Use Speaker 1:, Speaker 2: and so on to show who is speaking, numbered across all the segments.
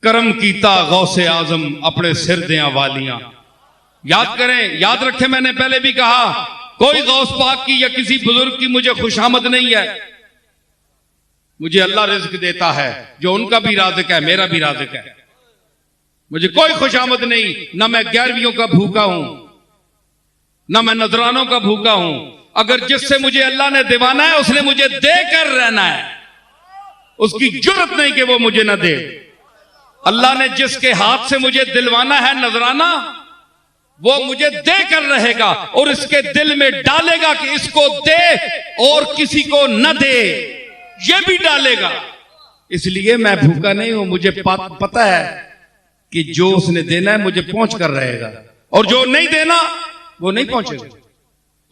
Speaker 1: करम कीता गौसे आजम अपने सिर दिया वालियां। याद करें, याद रखें, मैंने पहले भी कहा कोई गौस पाक की या किसी बुजुर्ग की मुझे खुशामद नहीं है। मुझे अल्लाह रिज़्क देता है, जो उनका भी राज़िक है मेरा भी राज़िक है। मुझे कोई खुशामद नहीं, ना मैं 11वीं का भूखा हूं, ना मैं नजरानों का भूखा हूं। अगर जिससे मुझे अल्लाह ने दिवाना है उसने मुझे देकर रहना है, उसकी जुर्रत नहीं कि वो मुझे ना दे। अल्लाह ने जिसके हाथ से मुझे दिलवाना है नजराना, वो मुझे देकर रहेगा और इसके दिल में डालेगा कि इसको दे और किसी को न दे, ये भी डालेगा। इसलिए मैं भूखा नहीं हूं, मुझे पता है कि जो उसने देना है मुझे पहुंच कर रहेगा, और जो नहीं देना वो नहीं पहुंचेगा,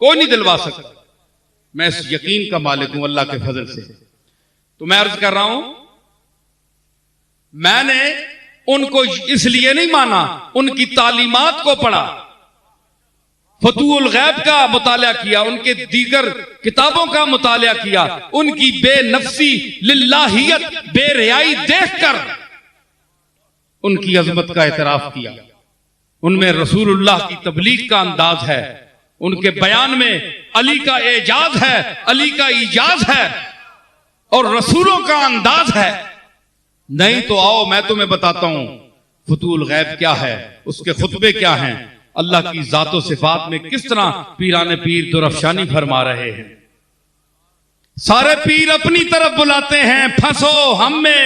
Speaker 1: कोई नहीं दिलवा सकता। मैं इस यकीन का मालिक हूं अल्लाह के फजल से। तो मैं अर्ज कर रहा हूं, मैंने उनको इसलिए नहीं माना, उनकी तालीमात को पढ़ा, फतूल गैब का मुताला किया, उनके दीगर किताबों का मुताला किया, उनकी बेनफ्सी लिल्लाहियत बेरियाई देखकर उनकी अजमत का एतराफ किया। उनमें रसूलुल्लाह की तबलीग का अंदाज है, उनके बयान में अली का एजाज है, अली का इजाज है और रसूलों का अंदाज है। नहीं तो आओ मैं तुम्हें बताता हूं फतूल गैब क्या है, उसके खुतबे क्या हैं, अल्लाह की जातो सिफात में किस तरह पीराने पीर दुरफशानी फरमा रहे हैं। सारे पीर अपनी तरफ बुलाते हैं, फंसो हम में,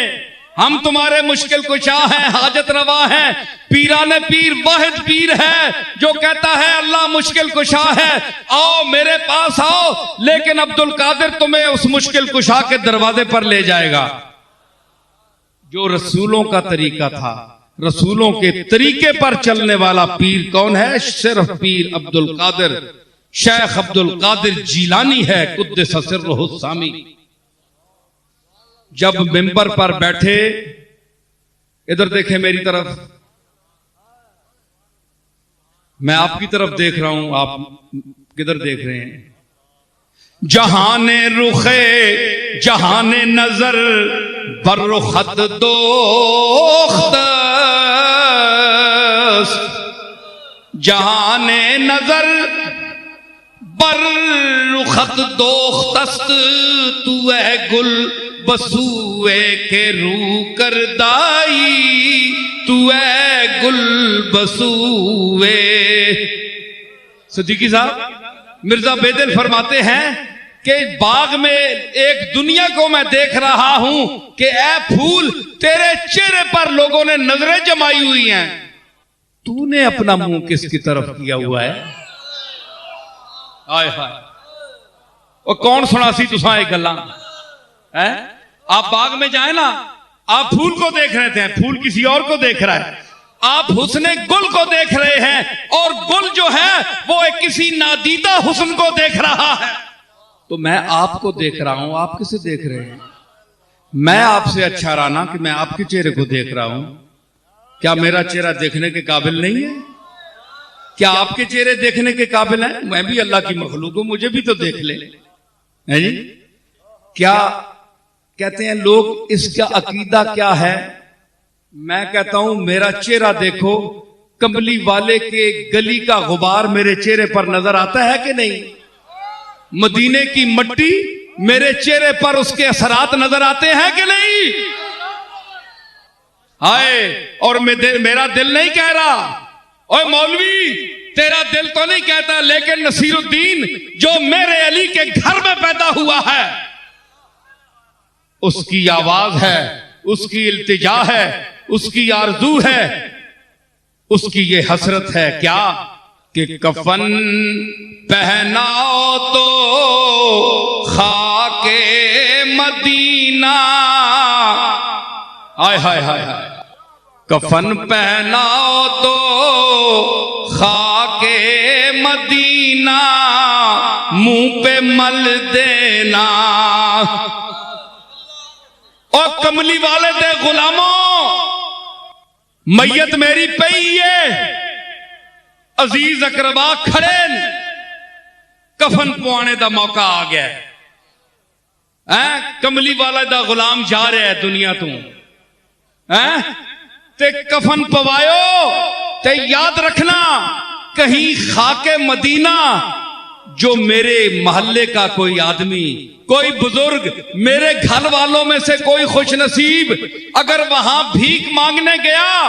Speaker 1: हम तुम्हारे मुश्किल कुशा हैं, हाजत रवा हैं। पीराने पीर वाहिद पीर है जो कहता है अल्लाह मुश्किल कुशा है, आओ मेरे पास आओ, लेकिन अब्दुल कादिर तुम्हें उस मुश्किल कुशा के दरवाजे पर ले जाएगा। जो रसूलों का तरीका था, रसूलों के तरीके पर चलने वाला पीर कौन है? सिर्फ पीर अब्दुल कादिर, शेख अब्दुल कादिर जीलानी है, कुद्दस सिर्रुहु सामी। जब मिंबर पर बैठे, इधर देखें मेरी तरफ, मैं आपकी तरफ देख रहा हूं, आप किधर देख रहे हैं? जहाने रुखे जहाने नजर बरुखत दोख्त, जहाने नजर बरुखत दोख्तस्त, तू है गुल बसूए के रू कर दाई, तू है गुल बसूए। सिद्दीकी साहब मिर्जा बेदिल फरमाते हैं कि बाग में एक दुनिया को मैं देख रहा हूं कि ऐ फूल, तेरे चेहरे पर लोगों ने नजरें जमाई हुई हैं, तूने अपना मुंह किसकी तरफ किया हुआ है? आय हाय, और कौन सुनासी तुसा एक गल्ला है? आप बाग में जाए ना, आप फूल को देख रहे थे, फूल किसी और को देख रहा है, आप हुस्ने गुल को देख रहे हैं और गुल जो है वो एक किसी नादीदा हुस्न को देख रहा है। तो मैं आपको देख रहा हूं, आप किसे देख रहे हैं? मैं आपसे अच्छा रहा ना कि मैं आपके चेहरे को देख रहा हूं। क्या मेरा चेहरा देखने के काबिल नहीं है? क्या आपके चेहरे देखने के काबिल हैं? मैं भी अल्लाह की मखलूक हूं, मुझे भी तो देख ले, है जी? क्या कहते हैं लोग, इसका अकीदा क्या है? मैं कहता हूं मेरा चेहरा देखो, कंबली वाले के गली का गुबार मेरे चेहरे पर नजर आता है कि नहीं? मदीने की मट्टी मेरे चेहरे पर उसके असरात नजर आते हैं कि नहीं? हाय, और मेरा दिल नहीं कह रहा, ओए मौलवी तेरा दिल तो नहीं कहता, लेकिन नसीरुद्दीन जो मेरे अली के घर में पैदा हुआ है, उसकी आवाज है, उसकी इल्तिजा है, उसकी आरजू है, उसकी ये हसरत है क्या कि कफन पहनाओ तो खाके मदीना। हाय हाय हाय हाय, कफन पहनाओ तो खाके मदीना, मुंह पे मल देना। और कमली वाले दे गुलामों, मैयत मेरी पई है, अजीज अकरबा खड़े, कफन पवाने का मौका आ गया है। कमली वाले दा गुलाम जा रहा है दुनिया तू, ते कफन पवायो ते याद रखना कहीं खाके मदीना जो मेरे मोहल्ले का कोई आदमी, कोई बुजुर्ग, मेरे घर वालों में से कोई खुश नसीब अगर वहां भीख मांगने गया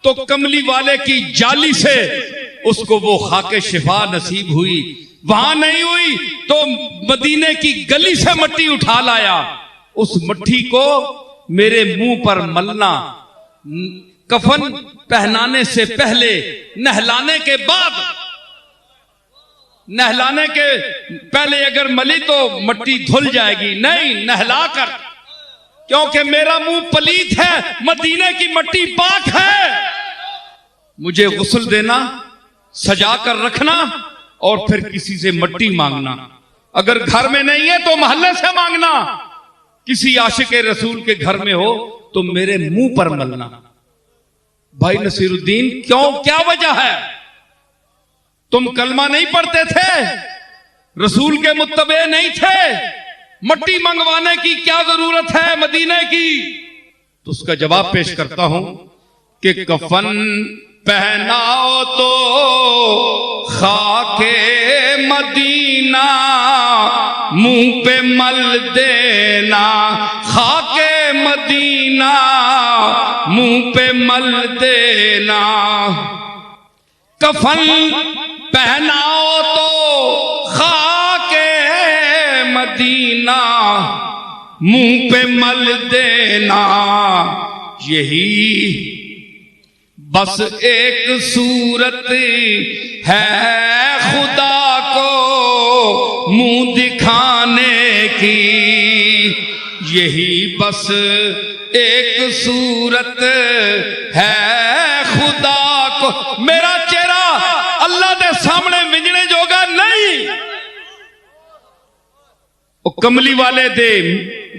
Speaker 1: तो कमली वाले की जाली से उसको वो खाके शिफा नसीब हुई, वहां नहीं हुई तो मदीने की गली से मट्टी उठा लाया, उस मट्टी को मेरे मुंह पर मलना, कफन पहनाने से पहले, नहलाने के बाद, नहलाने के पहले अगर मली तो मट्टी धुल जाएगी, नहीं नहला कर, क्योंकि मेरा मुंह पलीत है, मदीने की मट्टी पाक है। मुझे गुस्ल देना, सजा कर रखना और फिर किसी से मट्टी मांगना, अगर घर में नहीं है तो मोहल्ले से मांगना, किसी आशिक रसूल के घर में हो तो मेरे मुंह पर मलना। भाई नसीरुद्दीन क्यों, क्या वजह है? तुम कलमा नहीं पढ़ते थे, रसूल के मुत्तबे नहीं थे, मट्टी मंगवाने की क्या जरूरत है मदीने की? तो उसका जवाब पेश करता हूं कि कफन पहनाओ तो खाके मदीना मुंह पे मल देना, खाके मदीना मुंह पे मल देना, कफन पहनाओ तो खाके मदीना मुंह पे मल देना, यही बस एक सूरत है खुदा को मुंह दिखाने की, यही बस एक सूरत है खुदा को। मेरा चेहरा अल्लाह के सामने विंजने जोगा नहीं। ओ कमली वाले दे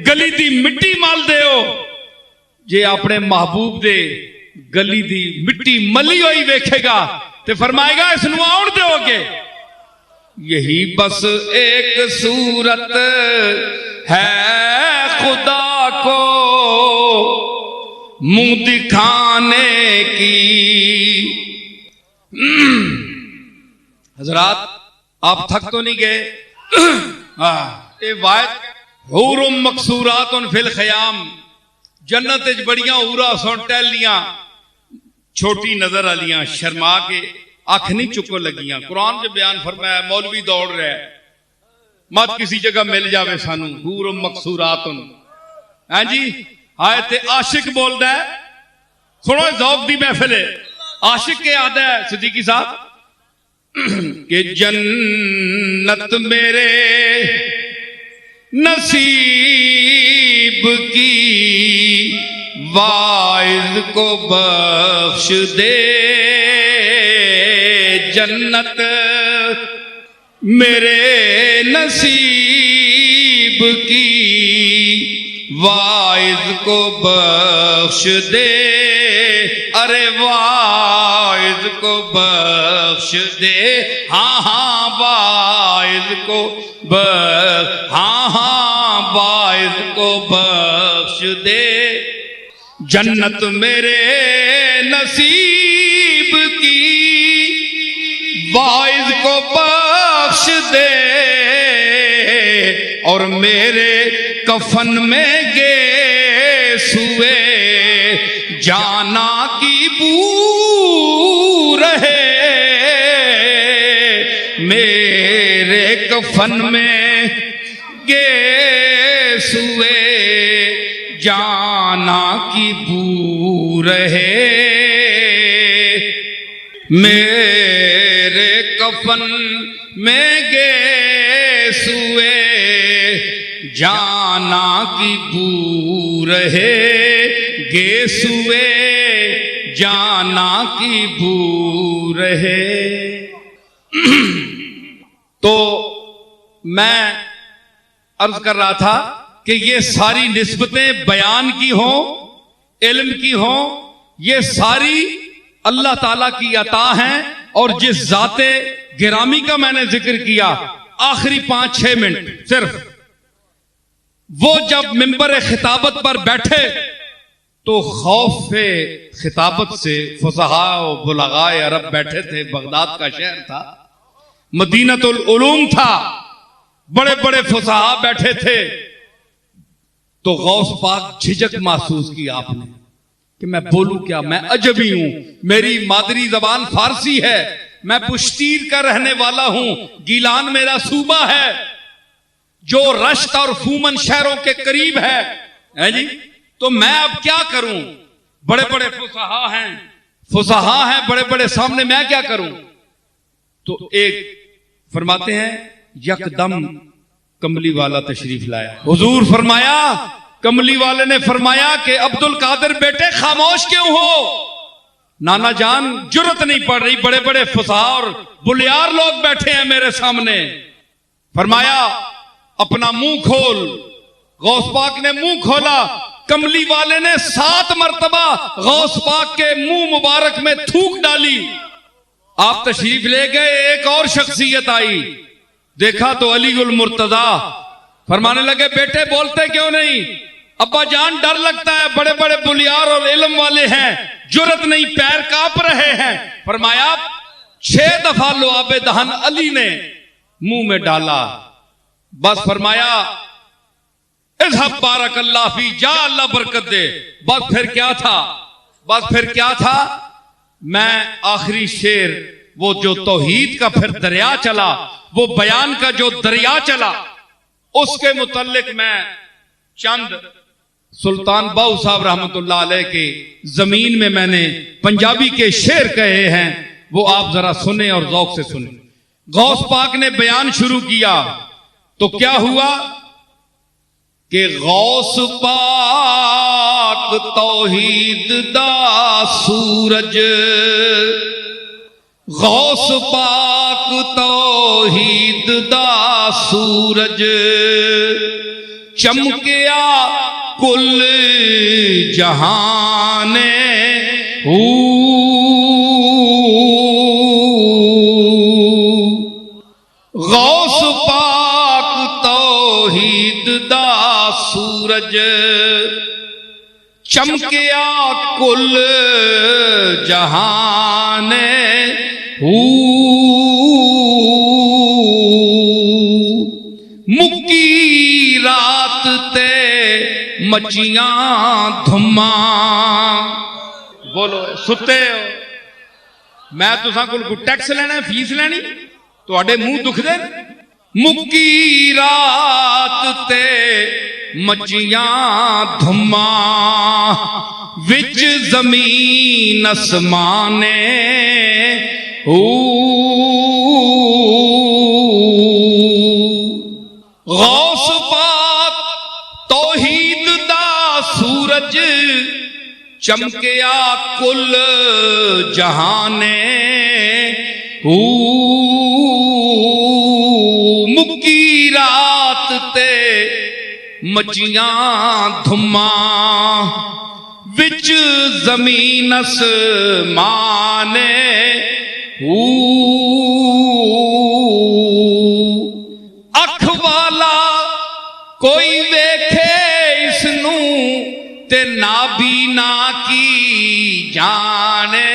Speaker 1: गली दी मिट्टी माल दे जे अपने महबूब दे गली दी मिट्टी मली हुई वेखेगा ते फरमाएगा इसनू आउण दोगे। यही बस एक सूरत है खुदा को मुंह दिखाने की। हजरात आप थक तो नहीं गए? ए वायद हूरुम मकसूरातुन फिल खयाम, जन्नत च बड़ियां हूरा सुन टहलियां, छोटी नजर आलियां शर्मा के अख नहीं चुको लगियां। कुरान जो बयान फरमाया, मौलवी दौड़ रहा है, मत किसी जगह मिल जावे सानू हूरुम मकसूरातुन। हां जी, आए ते आशिक बोलदा है, सुनो ज़ौक़ दी महफिल है, आशिक के आदा है सिद्दीकी साहब कि जन्नत मेरे नसीब की वाइज को बख्श दे, जन्नत मेरे नसीब की वाइज को बख्श दे, अरे वाइज को बख्श दे, हाँ हाँ वाइज को हाँ हाँ वाइज को बख्श दे, जन्नत मेरे नसीब की वाइज को बख्श दे, और मेरे कफन में गे सुए जाना की बू रहे, मेरे कफन में गे सुए जाना की बू रहे, मेरे कफन में गे सुए जाना की बू रहे, गे सुए जाना की बू रहे। तो मैं अर्ज कर रहा था कि ये सारी निस्बतें बयान की हों, इल्म की हों, ये सारी अल्लाह ताला की अता हैं। और जिस जाते गिरामी का मैंने जिक्र किया आखिरी 5-6 मिनट सिर्फ, वो जब मिंबर खिताबत पर बैठे तो खौफ खिताबत से फुसहा और बुलगाए अरब बैठे थे। बगदाद का शहर था, मदीनतुल उलूम था, बड़े बड़े फुसहा बैठे थे। तो गौस पाक झिझक महसूस की आपने कि मैं बोलूं क्या, मैं अजबी हूं, मेरी मादरी जबान फारसी है, मैं पुश्तीर का रहने वाला हूं, गीलान मेरा सूबा है जो रश्त और फूमन शहरों के करीब है जी। तो मैं अब क्या करूं, बड़े बड़े फुसहा हैं बड़े बड़े, सामने मैं क्या करूं। तो एक फरमाते हैं यकदम कमली वाला तशरीफ लाया। हुजूर फरमाया, कमली वाले ने फरमाया कि अब्दुल कादिर बेटे खामोश क्यों हो, नाना जान जुर्रत नहीं पड़ रही, बड़े बड़े फुसहा और बुलियार लोग बैठे हैं मेरे सामने। फरमाया अपना मुंह खोल। गौस पाक ने मुंह खोला, कमली वाले ने 7 मरतबा गौस पाक के मुंह मुबारक में थूक डाली। आप तशरीफ ले गए, एक और शख्सियत आई, देखा तो अली गुल मुर्तजा। फरमाने लगे बेटे बोलते क्यों नहीं, अब्बा जान डर लगता है, बड़े बड़े बुलियार और इल्म वाले हैं, जुर्रत नहीं, पैर कांप रहे हैं। फरमाया 6 दफा लुआबे दहन अली ने मुंह में डाला, बस फरमाया इज़हब बारकल्लाह फी, जा अल्लाह बरकत दे। बस फिर क्या था, मैं आखिरी शेर, वो जो तौहीद का फिर दरिया चला, वो बयान का जो दरिया चला, उसके मुतल्लिक मैं चंद सुल्तान बाहू साहब रहमतुल्लाह अलैह के जमीन में मैंने पंजाबी के शेर कहे हैं, वो आप जरा सुने और ज़ौक़ से सुने। गौस पाक ने बयान शुरू किया तो क्या हुआ कि गौस पाक तौहीद दा सूरज, गौस पाक तौहीद दा सूरज, चमकिया कुल जहाने गौस पाक तौहीद दा सूरज, चमकिया कुल जहाने मुक्की रात ते मचियां धुमा। बोलो सुते हो, मैं तुसां कोल टैक्स लेना, फीस लेनी, तुहाडे मुंह दुखदे। मुक्की रात ते मचियां धुमा, विच जमीन असमाने गौस पाक तौहीद दा सूरज, चमकिया कुल जहाने मुक्की रात ते मचियां धुमा, विच जमीन असमाने अख वाला कोई वेखे इसनू ते नाबीना की जाने।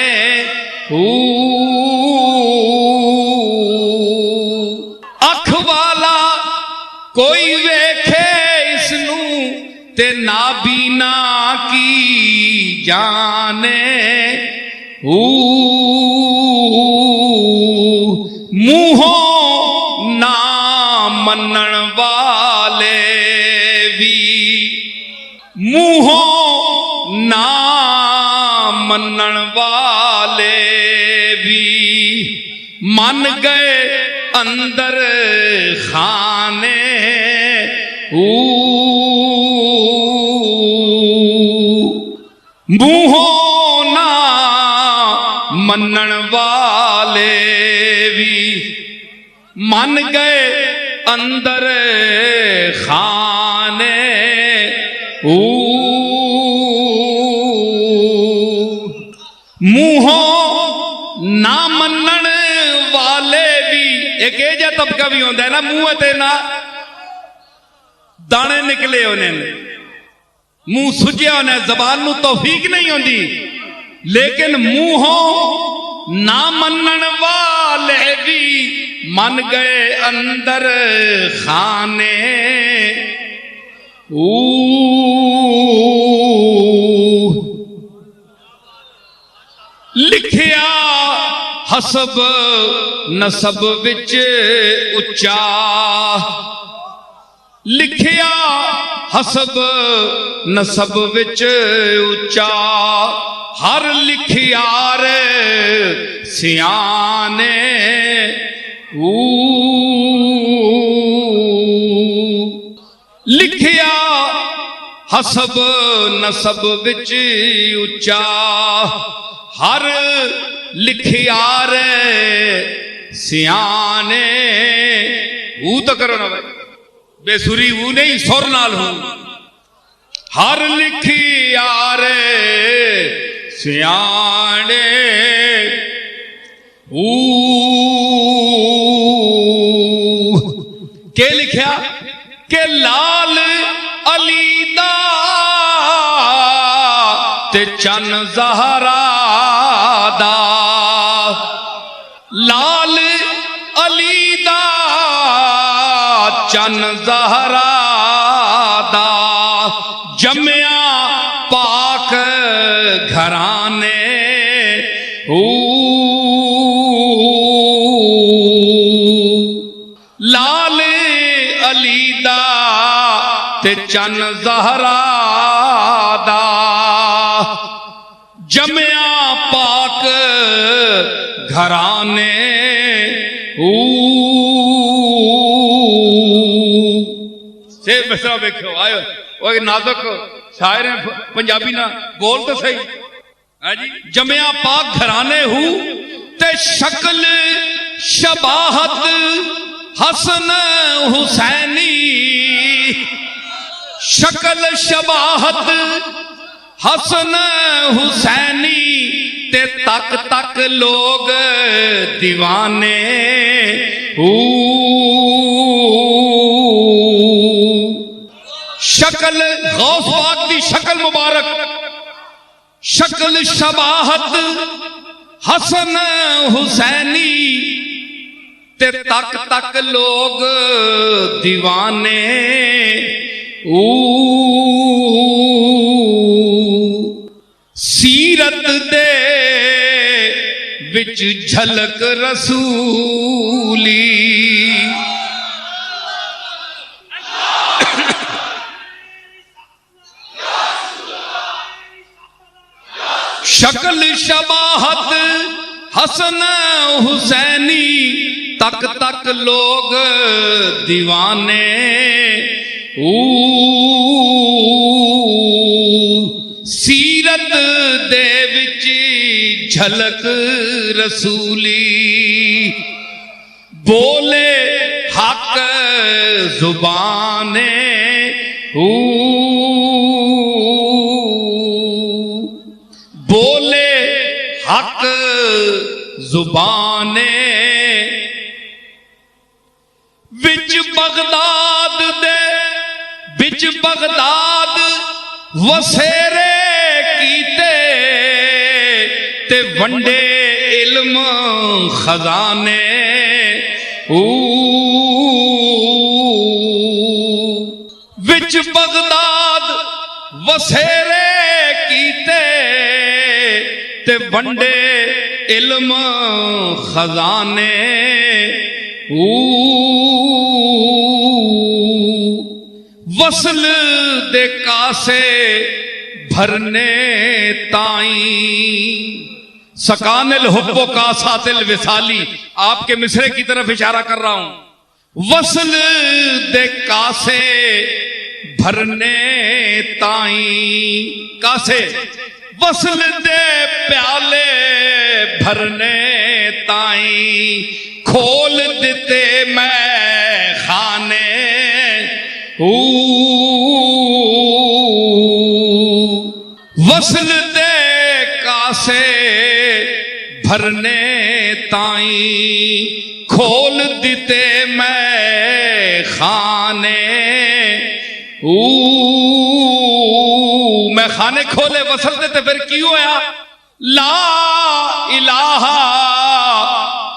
Speaker 1: अख वाला कोई वेखे इसनू ते नाबीना की जाने। मुंहों ना मनन वाले भी, मुंहों ना मनन वाले भी, मन गए अंदर खाने। मुंहों ना मनन वाले भी, मन गए अंदर खाने। मुंहों ना मनन वाले भी, एक एजा तबका भी होता है ना, मुंह ते ना दाने निकले उन्हें, मुंह सुझिया होना, जबान नूं तौफीक नहीं होंदी, लेकिन मुंहों ना मनन वाले भी मन गए अंदर खाने। लिखिया हसब नसब विच उच्चा, लिखिया हसब नसब विच उच्चा, हर लिखियार सियाने। लिखिया हसब नसब विच उच्चा, हर लिखियार सियाने। तो करो ना भाई, बेसुरी वो नहीं, सुर नाल हो। हर लिखियार सियाने। के लिखिया के लाल अली दा ते चन ज़हरा दा, लाल अली दा चन ज़हरा दा, जम्या पाक घराने। लाल अली दा ते चन ज़हरा दा, जम्या पाक घराने। से मिसरा वेखो आयो, वो नाजुक शायर पंजाबी ना बोल तो सही है जी। जम्या पाक घराने हूं ते शक्ल शबाहत हसन हुसैनी, शक्ल शबाहत हसन हुसैनी, ते तक तक लोग दीवाने। शक्ल गौस पाक दी शक्ल मुबारक, शक्ल शबाहत हसन हुसैनी, ते तक तक लोग दीवाने। सीरत दे विच झलक रसूली, शक्ल शबाहत हसन हुसैनी, तक तक लोग दीवाने। सीरत दे विच झलक रसूली, बोले हक जुबाने। बोले हक जुबाने। विच बगदाद दे विच बगदाद वसेरे कीते, ते वंडे इल्म खजाने। विच बगदाद वसेरे कीते, ते वंडे इल्म खजाने। वसल दे कासे भरने ताई, सकानिल हुब्बो कासातिल विसाली, आपके मिसरे की तरफ इशारा कर रहा हूं। वसल दे कासे भरने ताई, कासे वसल दे प्याले भरने ताई, खोल देते मैं खाने। वसल दे कासे भरने ताई, खोल देते मैं खाने। मैं खाने खोले वसल दे फिर की होया ला इलाहा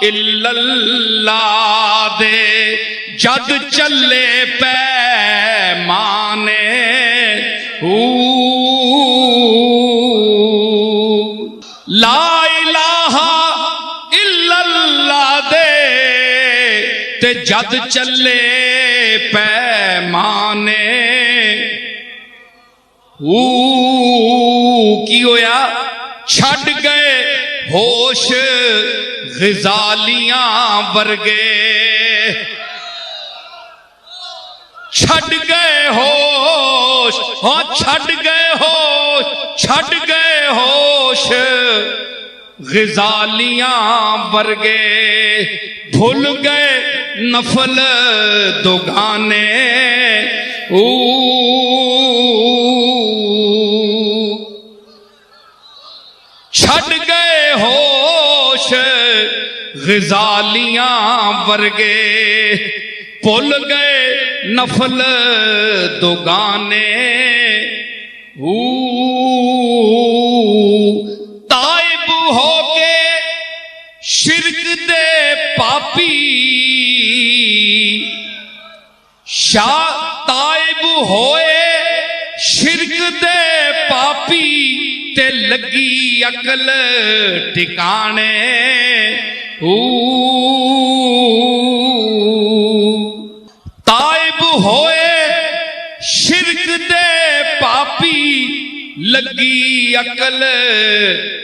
Speaker 1: इल्लल्लाह दे जद चले पैमाने ला इलाहा इल्लल्लाह दे ते जद चले पैमाने की होया छड़ गए होश ग़िज़ालियां वर्गे छड़ गए होश हाँ छड़ गए होश ग़िज़ालियां वर्गे भूल गए नफल दुगाने छड़ गए होश ग़िज़ालियां वर्गे भूल गए नफल दुगाने ताइब हो के शिरक दे पापी शाह ताइब होए शिरक दे पापी ते लगी अकल ठिकाने ताइब होए शिरक दे पापी लगी अकल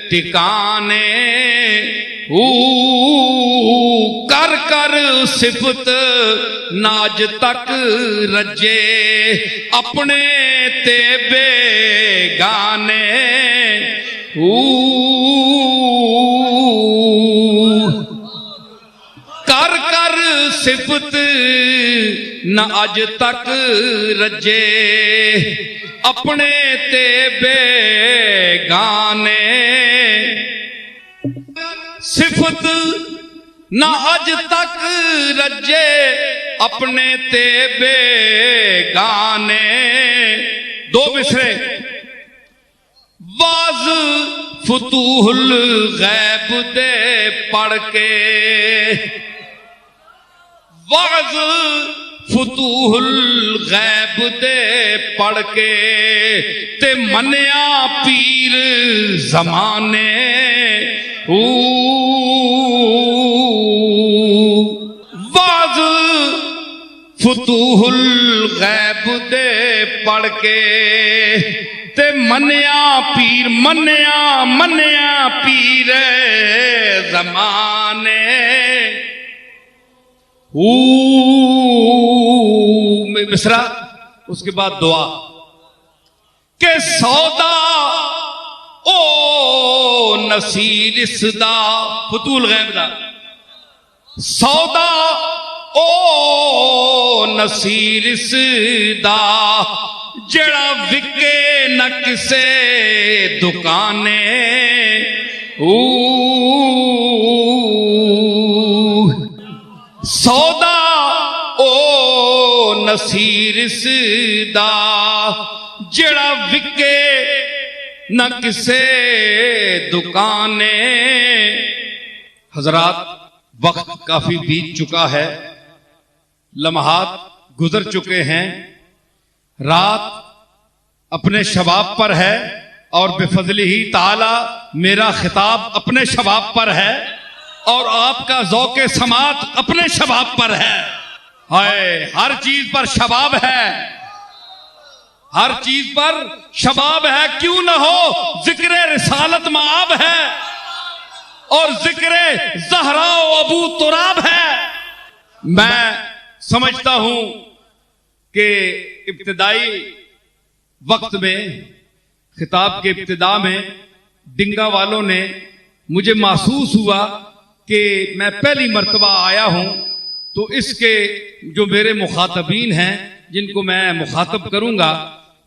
Speaker 1: ठिकाने कर कर सिफत नाज तक रजे अपने ते बेगाने कर कर सिफत न अज तक रजे अपने ते बेगाने सिफत न अज तक रजे अपने ते बेगाने दो बिसरे वाज फतूहुल गैब दे पढ़ के वाज फतूहुल गैब दे पढ़ के ते मन्या पीर जमाने वाज फतूहुल गैब दे पढ़ के ते मन्या पीर जमाने में मिसरा उसके बाद दुआ के सौदा ओ नसीर इसदा फतूल गैब दा सौदा ओ नसीर इसदा जड़ा विके न किसे दुकाने सौदा ओ नसीर इसदा जड़ा विके न किसे दुकाने हजरात वक्त काफी बीत चुका है लम्हात गुजर चुके हैं रात अपने शबाब पर है और बेफजली ही ताला मेरा खिताब अपने शबाब पर है और आपका ज़ौक़े समात अपने शबाब पर है हाय हर चीज पर शबाब है हर चीज पर शबाब है क्यों ना हो जिक्र रिसालत माब है और जिक्र ज़हरा अबू तुराब है मैं समझता हूं कि इब्तिदाई वक्त में खिताब के इब्तिदा में डिंगा वालों ने मुझे महसूस हुआ कि मैं पहली मर्तबा आया हूं तो इसके जो मेरे मुखातबीन हैं जिनको मैं मुखातब करूंगा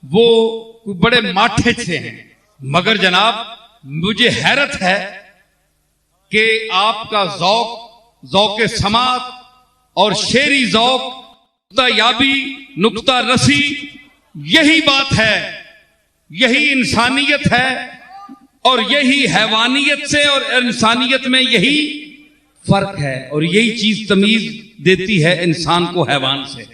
Speaker 1: वो बड़े माठे से हैं मगर जनाब मुझे हैरत है कि आपका ज़ौक़े समात और शेरी ज़ौक़ नुक्ता याबी नुक्ता रसी यही बात है, यही इंसानियत है, और यही हैवानियत से और इंसानियत में यही फर्क है, और यही चीज तमीज देती है इंसान को हैवान से।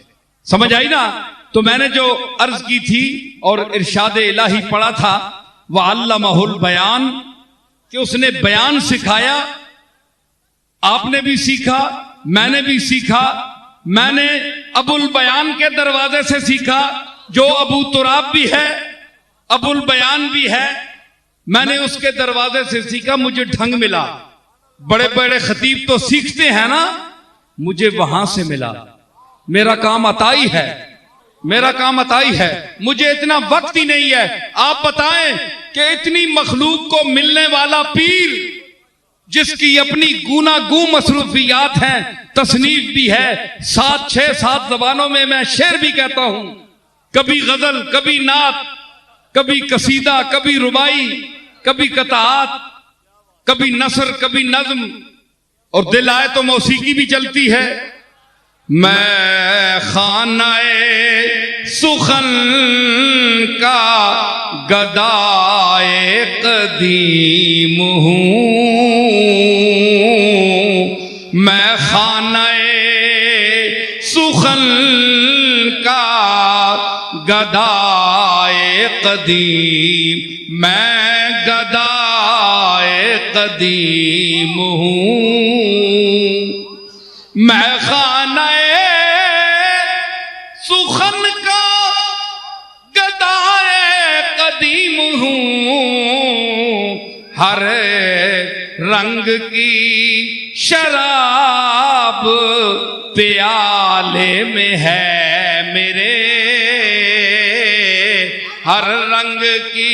Speaker 1: समझ आई ना? तो मैंने जो अर्ज की थी और इरशाद इलाही पढ़ा था, वह अल्लमहुल बयान, कि उसने बयान सिखाया। आपने भी सीखा, मैंने भी सीखा। मैंने अबुल बयान के दरवाजे से सीखा, जो अबू तुराब भी है, अबुल बयान भी है। मैंने उसके दरवाजे से सीखा, मुझे ढंग मिला। बड़े बड़े खतीब तो सीखते हैं ना, मुझे वहां से मिला। मेरा काम अताई है, मेरा काम अताई है। मुझे इतना वक्त ही नहीं है। आप बताएं कि इतनी मखलूक को मिलने वाला पीर, जिसकी अपनी गूनागू मसरूफियात हैं, तसनीफ भी है, 7-6-7 जबानों में मैं शेर भी कहता हूं, कभी गजल, कभी नात, कभी कसीदा, कभी रुबाई, कभी कताआत, कभी नसर, कभी नज्म, और दिल आए तो मौसीकी भी चलती है। मैं खानाए सुखन का गदाए कदीम हूं, मैं खानाए सुखन का गदाए कदीम, मैं गदाए कदीम हूं, मैं खानाए सुखन का गदाए कदीम हूं, हर रंग की शराब प्याले में है मेरे, हर रंग की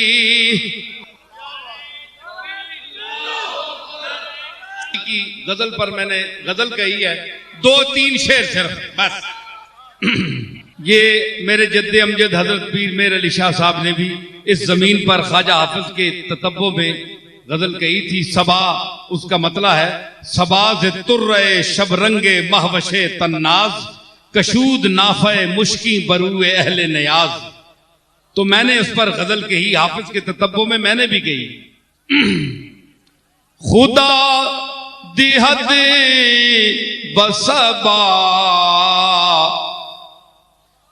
Speaker 1: गजल पर मैंने गजल कही है, 2-3 शेर सिर्फ बस। ये मेरे जद्दे अमजद हजरत पीर मेर अली शाह साहब ने भी इस जमीन पर ख्वाजा हाफिज के ततब्बो में गजल कही थी। सबा उसका मतलब है, सबाज तुर्रे शबरंगे महवशे तन्नाज, कशूद नाफे मुश्की बरूए अहले नयाज। तो मैंने उस पर गजल कही, हाफिज के ततब्बो में मैंने भी कही। खुदा दिहद बसबा,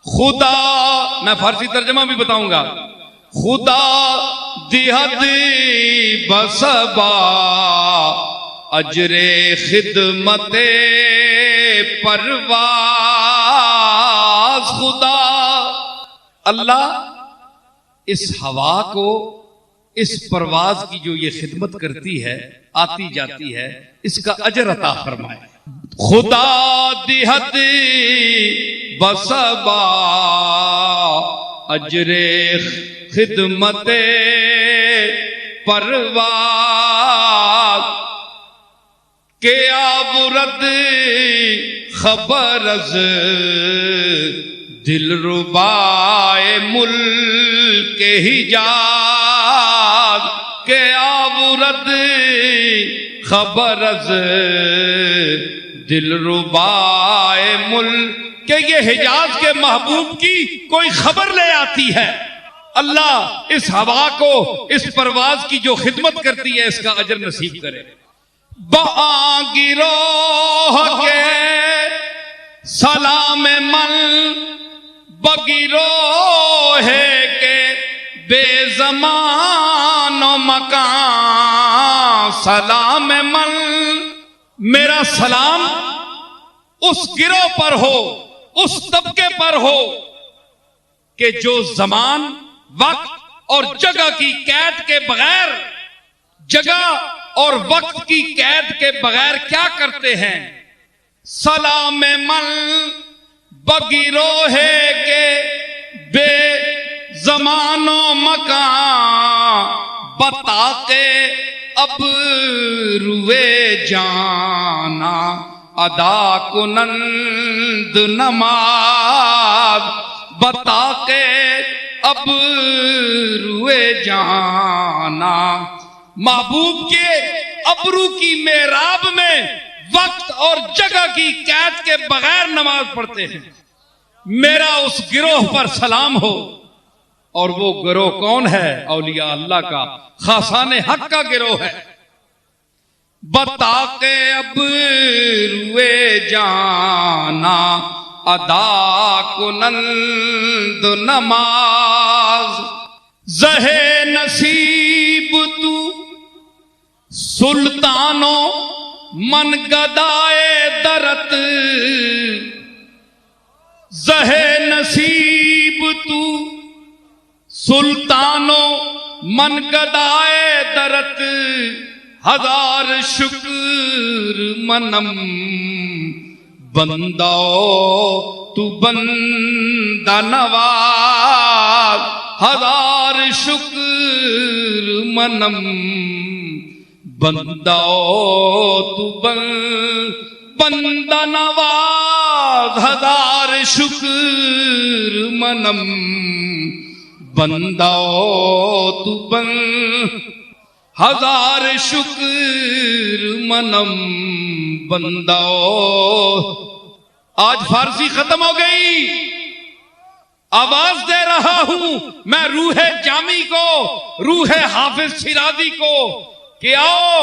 Speaker 1: खुदा, मैं फारसी तर्जमा भी बताऊंगा। खुदा दिहद बसबा, अजरे खिदमते परवाज। खुदा, अल्लाह इस हवा को, इस परवाज की जो ये खिदमत करती है, आती जाती है, इसका अजर अता फरमाए। खुदा दिहद बसबा, अजरे खिदमते परवाज, के आबुरद खबरज दिल रुबाए मुल्क हिजाज, के आबुरद खबरज दिल रुबाए मुल्क, के ये हिजाज के महबूब की कोई खबर ले आती है। अल्लाह इस हवा को, इस परवाज की जो खिदमत करती है, इसका अजर नसीब करे। बागिरोह के सलाम मन, बगिरोह के बेज़मान मकान, सलाम मन, मेरा सलाम उस गिरोह पर हो, उस तबके पर हो कि जो जमान, वक्त और जगह की कैद के बगैर, जगह और वक्त की कैद के बगैर क्या करते हैं। सलाम मन बगिरोहे के बे जमानो मकान, बता के अब रुए जाना, अदा कुनंद नमाज, बता के अब रुए जाना। महबूब के अबरू की मेहराब में वक्त और जगह की कैद के बगैर नमाज पढ़ते हैं। मेरा उस गिरोह पर सलाम हो और वो गिरोह कौन है? औलिया अल्लाह का खासाने हक का गिरोह है। बता के अब रुए जाना अदा कुनंद नमाज, जहे नसीब तू सुल्तानो मन गदाए दरत, जहे नसीब तू सुल्तानो मन गदाए दरत, हजार शुक्र मनम बंदा तू बंदा नवाज, हजार शुक्र मनम बंदा तू बंदा नवाज, हजार शुक्र मनम बंदा तू हजार शुक्र मनम बंदा। आज फारसी खत्म हो गई, आवाज दे रहा हूं मैं रूहे जामी को, रूहे हाफिज शिराजी को कि आओ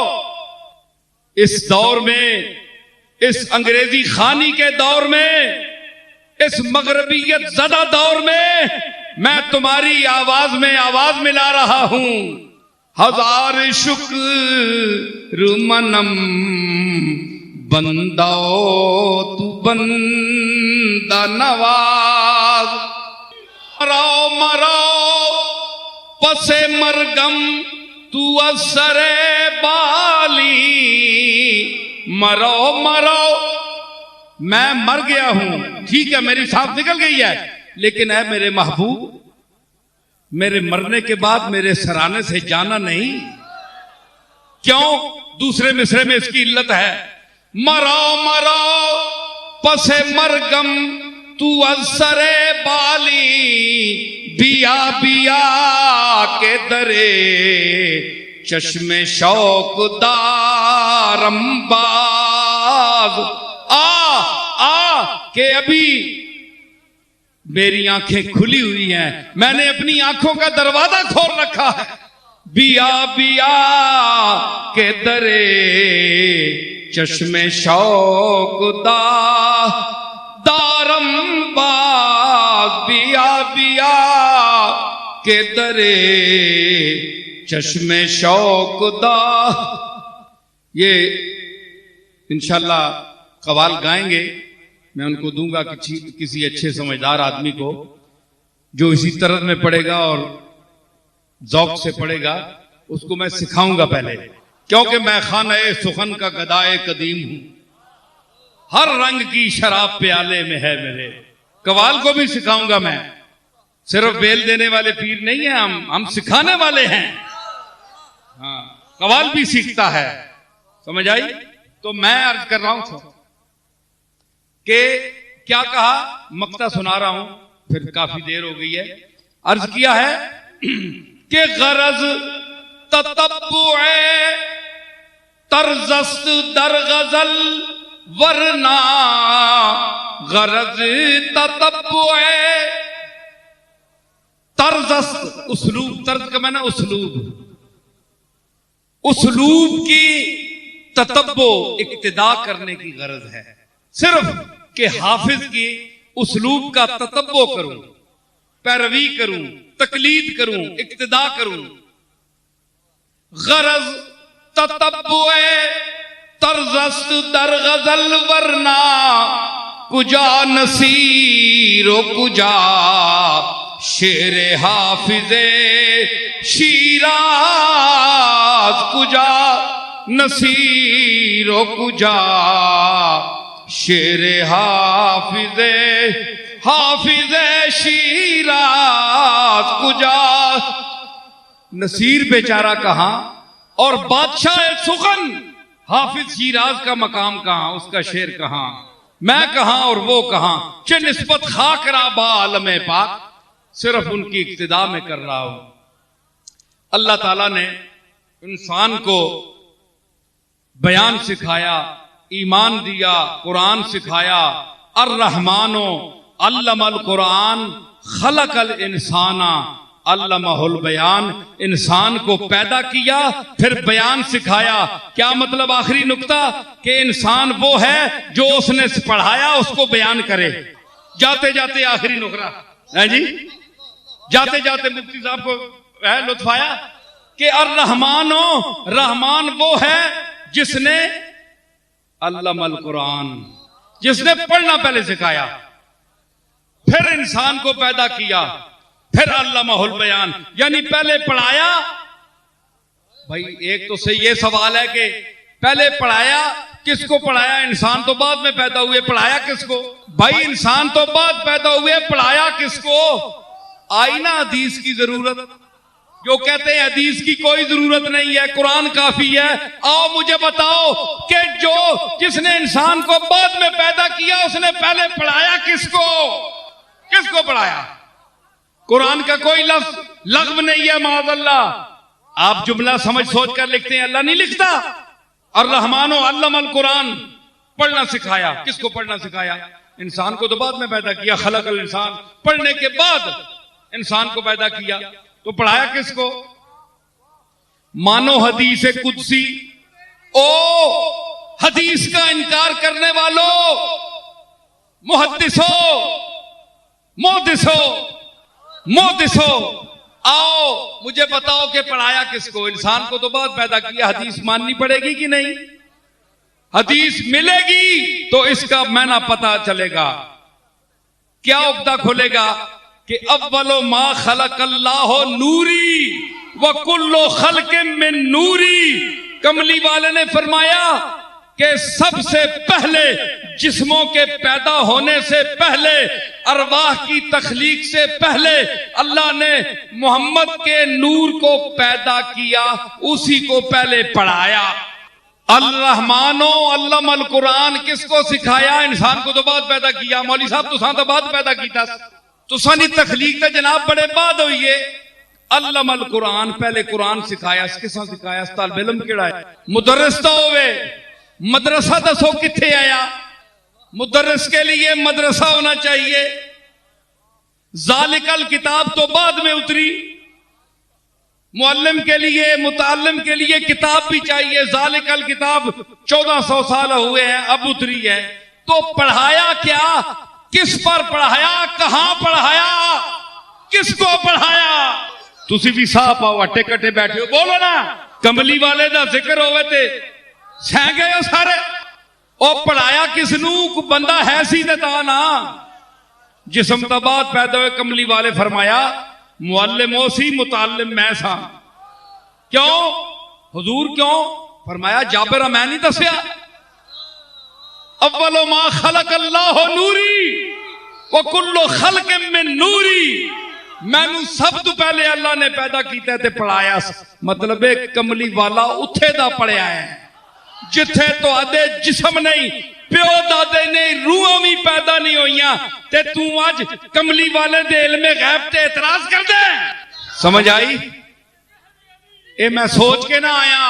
Speaker 1: इस दौर में, इस अंग्रेजी खानी के दौर में, इस मगरबियत ज़दा दौर में मैं तुम्हारी आवाज में आवाज मिला रहा हूं। हजार शुक्र मनम बंदा तू बंदा नवाज, मरो मरो पसे मरगम तू असरे बाली, मरो मरो मैं मर गया हूं, ठीक है मेरी सांस निकल गई है, लेकिन है मेरे महबूब मेरे मरने के बाद मेरे सराने से जाना नहीं। क्यों? दूसरे मिसरे में इसकी इल्लत है, मरो मरो पसे मरगम तू असरे बाली, बिया बिया के दरे चश्मे शौक दारंबाज, आ के अभी मेरी आंखें खुली हुई हैं, मैंने अपनी आंखों का दरवाजा खोल रखा है। बिया बिया के दरे चश्मे शौक दारंबाज, बिया बिया के दरे चश्मे शौक दा। ये इंशाल्लाह कवाल गाएंगे, मैं उनको दूंगा किसी अच्छे समझदार आदमी को जो इसी तरह में पढ़ेगा और जौक से पढ़ेगा, उसको मैं सिखाऊंगा पहले, क्योंकि मैं खाने सुखन का गदाए कदीम हूं, हर रंग की शराब प्याले में है मेरे। कवाल को भी सिखाऊंगा मैं, सिर्फ बेल देने वाले पीर नहीं है हम सिखाने वाले हैं। हाँ, कवाल भी सीखता है, समझ आई? तो मैं अर्ज कर रहा हूं कि क्या कहा, मक्ता सुना रहा हूं, फिर काफी देर हो गई है। अर्ज किया है कि गरज ततब्बुए तर्जस्त दर गजल वरना, गरज ततब्बुए तर्जस्त, उस्लूब, तर्ज का मैंने उस्लूब की ततब्बो इक्तिदा करने की गरज है, सिर्फ कि हाफिज की उस्लूब का ततब्बो करूं, पैरवी करूं, तकलीद करूं, इक्तिदा करूं। गरज ततब्बुए तर्जस्त दर गजल वरना, कुजा नसीरो कुजा शेरे हाफिजे शीराज, कुजा नसीरो कुजा शेरे हाफिजे शीराज, कुजा नसीर बेचारा कहां और बादशाह सुखन हाफिज शीराज का मकाम कहां, उसका शेर कहां, मैं कहां और वो कहां, चे निस्बत खाकरा बाल में पाक, सिर्फ उनकी इक्तिदा में कर रहा हूं। अल्लाह ताला ने इंसान को बयान सिखाया, ईमान दिया, कुरान सिखाया। अर्रहमानो अल्लमल कुरान खलकल इंसाना अल्लमहुल बयान, इंसान को पैदा किया फिर बयान सिखाया। क्या मतलब आखिरी नुक्ता कि इंसान वो है जो उसने पढ़ाया उसको बयान करे। जाते जाते आखिरी नुकरा है जी, जाते जाते मुफ्ती साहब को है लुत्फ आया कि अर्रहमानो, रहमान वो है जिसने अल्लमल कुरान, जिसने पढ़ना पहले सिखाया, फिर इंसान को पैदा किया, फिर अल्लमहुल बयान, यानी पहले पढ़ाया। भाई एक तो से ये सवाल है कि पहले पढ़ाया, किसको पढ़ाया? इंसान तो बाद में पैदा हुए, पढ़ाया किसको? भाई इंसान तो बाद पैदा हुए, पढ़ाया किसको? आई ना हदीस की जरूरत। जो कहते हैं हदीस की कोई जरूरत नहीं है, कुरान काफी है। आओ मुझे बताओ कि जिसने इंसान को बाद में पैदा किया उसने पहले पढ़ाया किसको? किसको पढ़ाया? कुरान का कोई लफ्ज लग़्व नहीं है माज़अल्लाह। आप जुमला समझ सोच कर लिखते हैं, अल्लाह नहीं लिखता। और रहमानो अल्लमल कुरान, पढ़ना सिखाया। किसको पढ़ना सिखाया? इंसान को तो बाद में पैदा किया, खलक़ल इंसान, पढ़ने के बाद इंसान को पैदा किया। तो पढ़ाया किसको? मानो हदीस कुदसी। ओ हदीस का इनकार करने वालों, मुहद्दिसो, मुहद्दिसो, मुहद्दिसो, आओ मुझे बताओ कि पढ़ाया किसको? इंसान को तो बाद पैदा किया। हदीस माननी पड़ेगी कि नहीं? हदीस मिलेगी तो इसका मैना पता चलेगा। क्या उक्ता खुलेगा कि अव्वलो मा खलक़ल्लाहु नूरी व कुल्लो खल्क़िन मिन नूरी। कमली वाले ने फरमाया कि सबसे पहले जिस्मों के पैदा होने से पहले, अरवाह की तख्लीक से पहले अल्लाह ने मोहम्मद के नूर को पैदा किया, उसी को पहले पढ़ाया। अल-रहमानो अल्लमल कुरान, किसको सिखाया? इंसान को तो बाद पैदा किया। मौली साहब तुसां तो बाद पैदा किया, तुसानी तख्लीक तो जनाब बड़े बाद हुई है। अल्लमल कुरान, पहले कुरान सिखाया। किसा सिखाया? तालिब इल्म केड़ा है? मुदर्रिस तो होवे। मदरसा दसो किथे आया? मुदर्रिस के लिए मदरसा होना चाहिए। ज़ालिकल किताब तो बाद में उतरी। मुअल्लिम के लिए, मुतअल्लिम के लिए किताब भी चाहिए। ज़ालिकल किताब 1400 साल हुए हैं, अब उतरी है। तो पढ़ाया क्या? किस पर पढ़ाया? कहां पढ़ाया? किसको पढ़ाया? तुसी भी साह पाओ, अट्टे कट्टे बैठे हो, बोलो ना। कमली वाले दा जिक्र होवे ते सह गए हो सारे। और पढ़ाया किसनू? बंदा है सी ता ना, जिस्म तो बाद पैदा हुए। कमली वाले फरमाया मुअल्लिम सी, मुतअल्लिम मैं सा। क्यों हुजूर, क्यों? फरमाया जाबिर मैं नहीं दसिया। अव्वलो मा खलक़ल्लाहु नूरी व कुल्लो खल्क़िन मिन नूरी। मैनू सब तो पहले अल्लाह ने पैदा किया ते पढ़ाया। मतलब कमली वाला उथे दा पढ़िया है जिथे तो आदे जिस्म नहीं, प्यो दादे नहीं, रूहां भी पैदा नहीं होइयां, ते तू अज कमली वाले दे इल्मे गैब ते एतराज कर दे। समझ आई? ए मैं सोच के ना आया,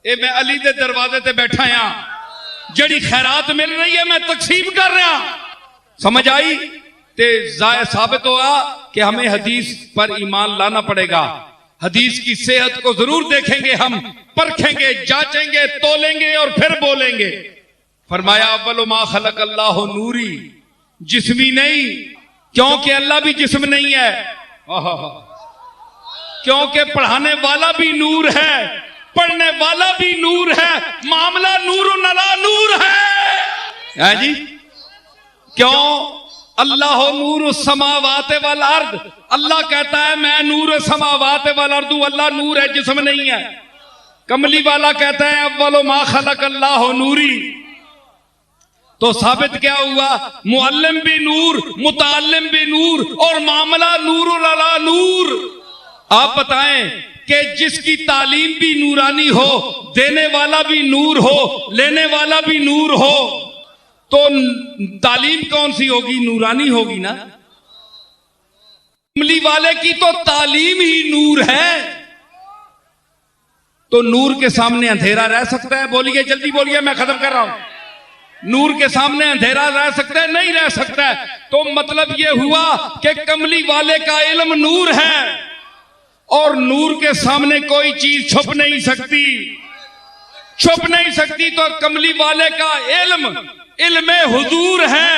Speaker 1: ए मैं अली दे दरवाजे ते बैठा आ। जड़ी खैरात मिल रही है मैं तकसीम कर रहा। समझ आई? ते जाय साबित हुआ कि हमें हदीस पर ईमान लाना पड़ेगा। हदीस की सेहत को जरूर देखेंगे, हम परखेंगे, जांचेंगे, तोलेंगे और फिर बोलेंगे। फरमाया अव्वलु मा खलक़ल्लाहु नूरी, जिस्मी नहीं, क्योंकि अल्लाह भी जिस्म नहीं है। क्योंकि पढ़ाने वाला भी नूर है, पढ़ने वाला भी नूर है, मामला नूरुन अला नूर है जी। क्यों? अल्लाह नूर समावात वल अर्द। अल्लाह कहता है मैं नूर समावात वल अर्द। अल्लाह नूर है, जिस्म नहीं है। कमली वाला कहता है अव्वलु मा खलक़ल्लाहु नूरी। तो साबित क्या हुआ? मुअल्लिम भी नूर, मुतअल्लिम भी नूर और मामला नूरुल अला नूर। आप बताएं कि जिसकी तालीम भी नूरानी हो, देने वाला भी नूर हो, लेने वाला भी नूर हो, तो तालीम कौन सी होगी? नूरानी होगी ना। कमली वाले की तो तालीम ही नूर है। तो नूर के सामने अंधेरा रह सकता है? बोलिए, जल्दी बोलिए, मैं खत्म कर रहा हूं। नूर के सामने अंधेरा रह सकता है? नहीं रह सकता है। तो मतलब ये हुआ कि कमली वाले का इल्म नूर है और नूर के सामने कोई चीज छुप नहीं सकती, छुप नहीं सकती। तो कमली वाले का इल्म हुजूर है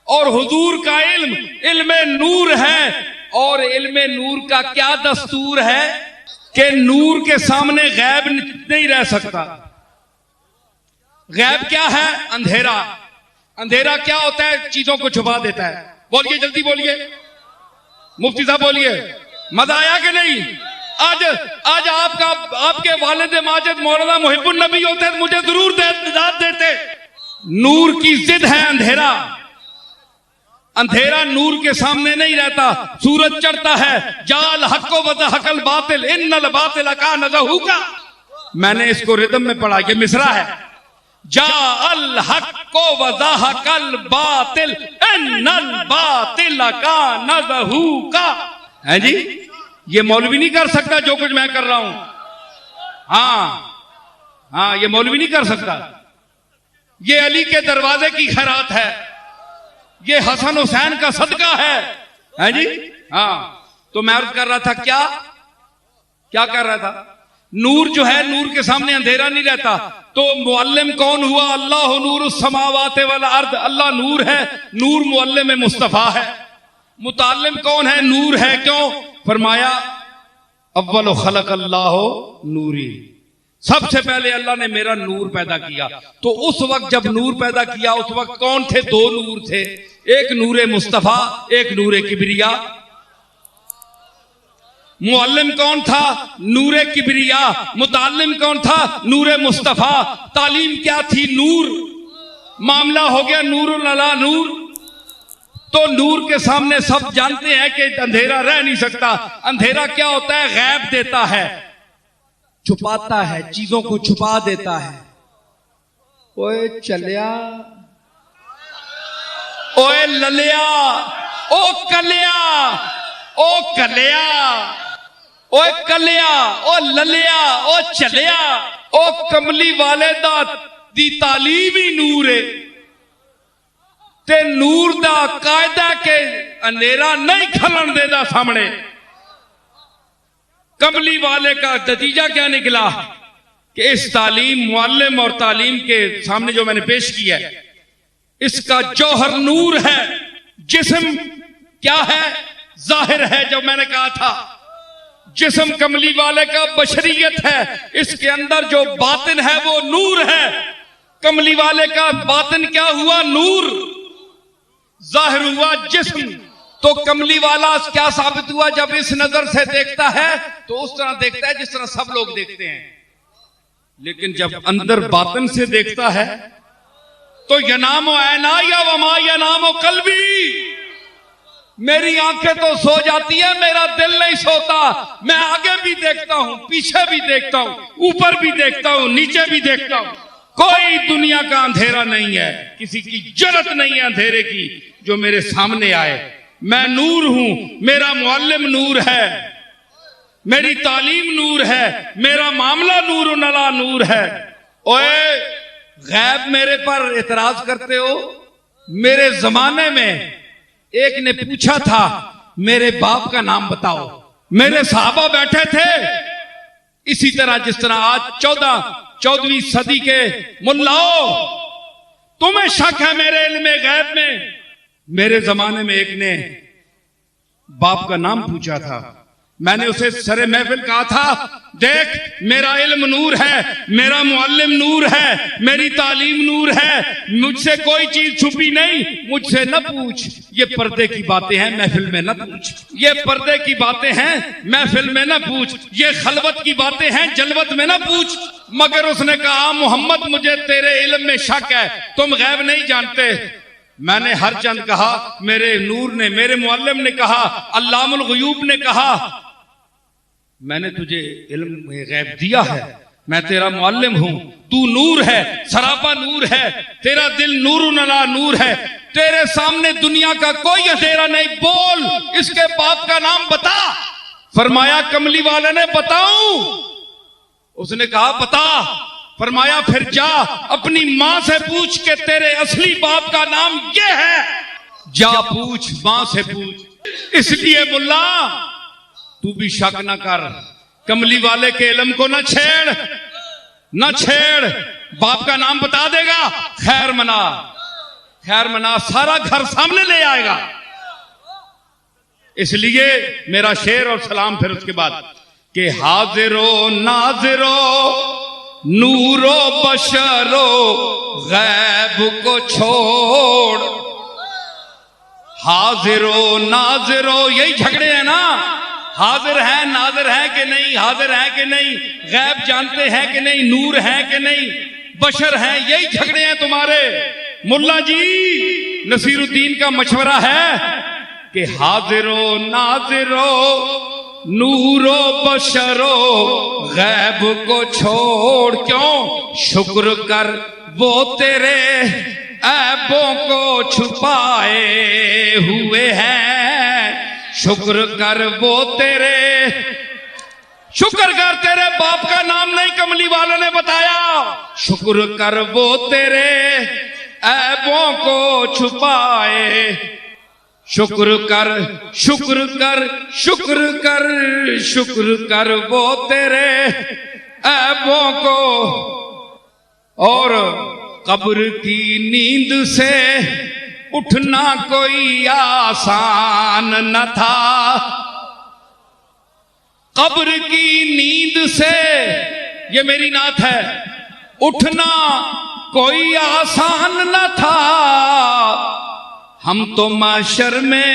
Speaker 1: और हुजूर का इल्म नूर है। और इल्म नूर का क्या दस्तूर है कि नूर के सामने गैब नहीं रह सकता। गैब क्या है? अंधेरा। अंधेरा क्या होता है? चीजों को छुपा देता है। बोलिए, जल्दी बोलिए, मुफ्ती साहब बोलिए, मजा आया कि नहीं? आज आपके वालिद माजिद मौलाना मुहिब्बुन नबी होते तो मुझे जरूर दाद देते। नूर की जिद है अंधेरा। अंधेरा नूर के सामने नहीं रहता। सूरज चढ़ता है, जाल हक्को वज़हकल बातिल इन्नल बातिल कान ज़हूका। मैंने इसको रिदम में पढ़ा, ये मिसरा है। जाल हक्को वज़हकल बातिल इन्नल बातिल कान ज़हूका। है जी, ये मौलवी नहीं कर सकता जो कुछ मैं कर रहा हूं। हाँ, ये मौलवी नहीं कर सकता। ये अली के दरवाजे की खैरात है, ये हसन हुसैन का सदका है जी। हाँ, तो मैं अर्ज कर रहा था, क्या कर रहा था? नूर जो है, नूर के सामने अंधेरा नहीं रहता। तो मुअल्लिम कौन हुआ? अल्लाह नूरुस समावाति वल अर्द। अल्लाह नूर है, नूर मुअल्लिम मुस्तफा है। मुताल्लिम कौन है? नूर है। क्यों? फरमाया अव्वल खलक़ल्लाहु नूरी, सबसे पहले अल्लाह ने मेरा नूर पैदा किया। तो उस वक्त जब नूर पैदा किया, उस वक्त कौन थे? दो नूर थे, एक नूरे मुस्तफा, एक नूरे किबरिया। मुअल्लिम कौन था? नूरे किबरिया। मुताल्लिम कौन था? नूरे मुस्तफा। तालीम क्या थी? नूर। मामला हो गया नूरुल अला नूर। तो नूर के सामने सब जानते हैं कि अंधेरा रह नहीं सकता। अंधेरा क्या होता है? गैब देता है, छुपाता है, चीजों को छुपा देता है। ओए चलिया, ओए ललिया, ओ कलिया, ओ कलिया, ओए कलिया, ओ ललिया, ओ चलिया। ओ कमली वाले दी तालीम ही नूर है ते नूर दा कायदा के अंधेरा नहीं खलन देता सामने। कमली वाले का नतीजा क्या निकला कि इस तालीम, मुअल्लिम और तालीम के सामने जो मैंने पेश किया है, इसका जौहर नूर है। जिस्म क्या है? जाहिर है। जो मैंने कहा था, जिस्म कमली वाले का बशरियत है, इसके अंदर जो बातिन है वो नूर है। कमली वाले का बातिन क्या हुआ? नूर। जाहिर हुआ जिस्म। तो कमली वाला क्या साबित हुआ? जब इस नजर से देखता है तो उस तरह देखता है जिस तरह सब लोग देखते हैं, लेकिन जब अंदर बातन से देखता है तो यनामो ऐना या वमा यनामो कल्बी। मेरी आंखें तो सो जाती है, मेरा दिल नहीं सोता। मैं आगे भी देखता हूं, पीछे भी देखता हूं, ऊपर भी देखता हूं, नीचे भी देखता हूं। कोई दुनिया का अंधेरा नहीं है, किसी की जरूरत नहीं है अंधेरे की जो मेरे सामने आए। मैं नूर हूं, मेरा मुअल्लिम नूर है, मेरी तालीम नूर है, मेरा मामला नूर नला नूर है। ओए गैब मेरे पर एतराज करते हो? मेरे जमाने में एक ने पूछा था, मेरे बाप का नाम बताओ। मेरे सहाबा बैठे थे इसी तरह जिस तरह आज 14वीं सदी के मुल्लाओ, तुम्हें शक है मेरे इल्म गैब में? मेरे जमाने में एक ने बाप का नाम पूछा था। मैंने उसे सरे महफिल कहा था, देख मेरा इल्म नूर है, मेरा मुअल्लिम नूर है, मेरी तालीम नूर है, मुझसे कोई चीज छुपी नहीं, मुझसे न पूछ। ये पर्दे की बातें हैं, महफिल में न पूछ। ये पर्दे की बातें हैं, महफिल में न पूछ। ये खलवत की बातें हैं, जलवत में न पूछ। मगर उसने कहा, मोहम्मद मुझे तेरे इल्म में शक है, तुम गैब नहीं जानते। मैंने हर चंद कहा, मेरे नूर ने, मेरे मुअल्लिम ने कहा, अल्लामुल गुयूब ने कहा, मैंने तुझे इल्म गैब दिया है, मैं तेरा मुअल्लिम हूं, तू नूर है, सरापा नूर है, तेरा दिल नूर नला नूर है, तेरे सामने दुनिया का कोई अंधेरा नहीं। बोल इसके बाप का नाम बता। फरमाया कमली वाले ने, बताऊं? उसने कहा बता। फरमाया फिर जा अपनी मां से पूछ के तेरे असली बाप का नाम ये है। जा पूछ, मां से पूछ। इसलिए मुल्ला तू भी शक ना कर, कमली वाले के इल्म को न छेड़, न छेड़। बाप का नाम बता देगा, खैर मना, खैर मना, सारा घर सामने ले आएगा। इसलिए मेरा शेर और सलाम फिर उसके बाद कि हाजिरो नाजिरो नूरो बशरो गैब को छोड़। हाजिरो नाजिरो यही झगड़े हैं ना, हाजिर है नाजिर है कि नहीं, हाजिर है कि नहीं, गैब जानते हैं कि नहीं, नूर है कि नहीं, बशर है, यही झगड़े हैं तुम्हारे। मुल्ला जी नसीरुद्दीन का मशवरा है कि हाजिरो नाजिरो नूरो बशरो गैब को छोड़। क्यों? शुक्र कर वो तेरे ऐबों को छुपाए हुए हैं। शुक्र कर वो तेरे, शुक्र कर तेरे बाप का नाम नहीं कमली वालों ने बताया। शुक्र कर वो तेरे ऐबों को छुपाए। शुक्र कर, शुक्र कर, शुक्र कर, शुक्र कर वो तेरे ऐबों को। और कब्र की नींद से उठना कोई आसान न था। कब्र की नींद से, ये मेरी नात है, उठना कोई आसान न था। हम तो माशर में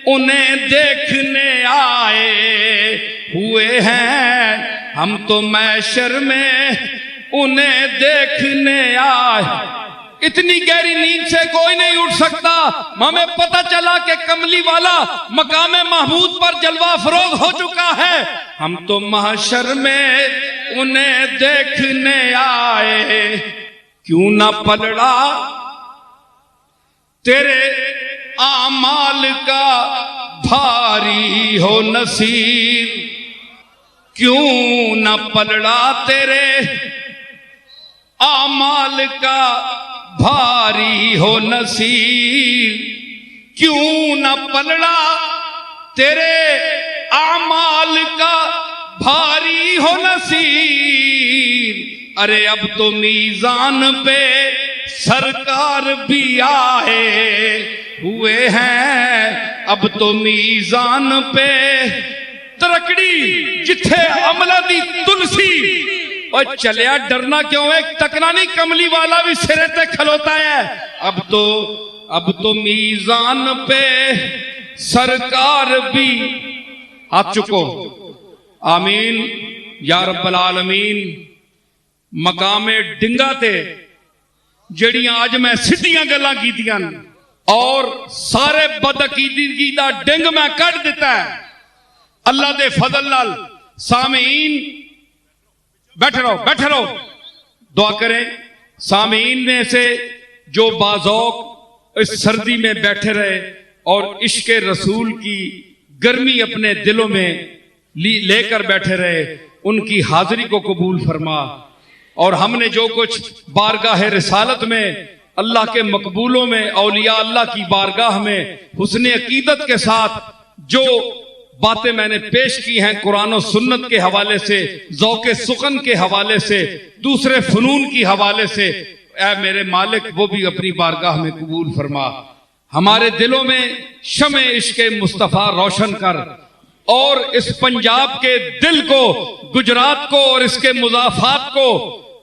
Speaker 1: उन्हें देखने आए हुए हैं। हम तो माशर में उन्हें देखने आए। इतनी गहरी नींद से कोई नहीं उठ सकता। हमें पता चला कि कमली वाला मकामे महमूद पर जलवा फरोग हो चुका है। हम तो महशर में उन्हें देखने आए। क्यों ना पलड़ा तेरे आमाल का भारी हो नसीब। क्यों ना पलड़ा तेरे आमाल का भारी हो नसीब। क्यों न पलड़ा तेरे आमाल का भारी हो नसीब। अरे अब तो मीजान पे सरकार भी आए हुए हैं। अब तो मीजान पे तरकड़ी जिथे अमला दी तुलसी। और चलिया डरना क्यों है, तकना नहीं, कमली वाला भी सिरे ते खलोता है। अब तो मीजान पे सरकार भी आ चुको। आमीन या रब्बल आलमीन। मकामे डिंगा ते जड़ियां आज मैं सीधियां गल्लां कीतियां और सारे बदअकीदगी दा डिंग मैं कट दिता है अल्लाह दे फजल नाल। सामीन बैठे रहो, बैठे रहो, दुआ करें। सामीन में से जो बाज़ौक इस सर्दी में बैठे रहे और इश्क़े रसूल की गर्मी अपने दिलों में लेकर बैठे रहे, उनकी हाजिरी को कबूल फरमा। और हमने जो कुछ बारगाह रिसालत में अल्लाह के मकबूलों में औलिया अल्लाह की बारगाह में हुस्ने अकीदत के साथ जो बातें मैंने पेश की हैं, कुरान और सुन्नत के हवाले से, ज़ौक़े सुखन के हवाले से, दूसरे फनून की हवाले से, ऐ मेरे मालिक वो भी अपनी बारगाह में कबूल फरमा। हमारे दिलों में शमे इश्क़े मुस्तफ़ा रोशन कर और इस पंजाब के दिल को, गुजरात को और इसके मुज़ाफ़ात को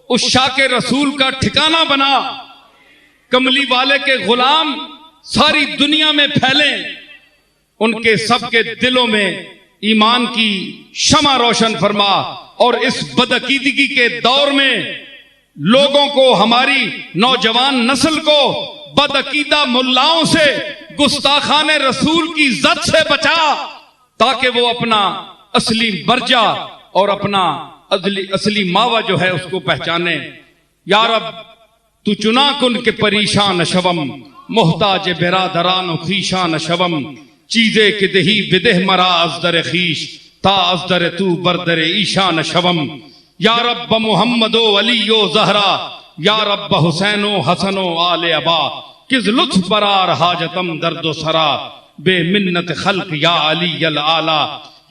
Speaker 1: उस शाके रसूल का ठिकाना बना। कमली वाले के गुलाम सारी दुनिया में फैलें, उनके सबके दिलों में ईमान की शमा रोशन फरमा। और इस बदअकीदगी के दौर में लोगों को, हमारी नौजवान नस्ल को बदअकीदा मुल्लाओं से, गुस्ताखाने रसूल की जद से बचा, ताकि वो अपना असली बर्जा और अपना असली मावा जो है उसको पहचाने। या रब तू चुना कुन के परेशान शवम, मोहताज बिरादरान खीशान शवम, चीजे के दही विदेह मरा अजदर खीश, ता अजदर तू बरदर ईशान शवम। या रब मुहम्मदो अलीयो जहरा, या रब हुसैनो हसनो आले अबा, किस लुत्फ बरार हाजतम दर्दो सरा, बेमिन्नत खल्क या अली अल आला,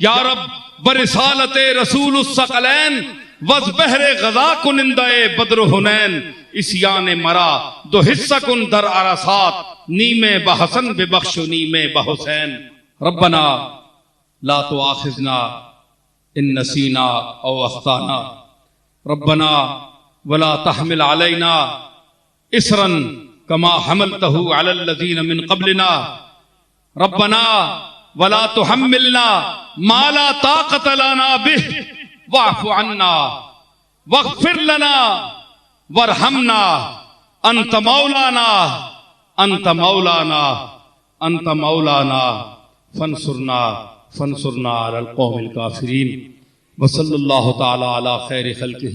Speaker 1: या रब बरिसालते रसूल सकलैन, वज बहरे गजा कुनिंदे बद्र हुनैन, इसियाने मरा दो हिस्सा कुन दर अरसात, नीमे बहसन बेबख्शु नीमे बहुसैन। रब्बना ला तुआखिजना इन नसीना औ अख्ताना, रब्बना वला तहमिल अलैना इसरन कमा हमलतहु अलल लज़ीना मिन क़ब्लिना, रब्बना वला तुहम्मिलना मा ला ताक़त लना बिह, वाफ़ु अन्ना वग़फ़िर लना वरहमना, अंत मौलाना अंत मौलाना अंत मौलाना, फंसुरना अलल क़ौमिल काफ़िरीन। व सल्लल्लाहु तआला अला खैरि खल्क़िही।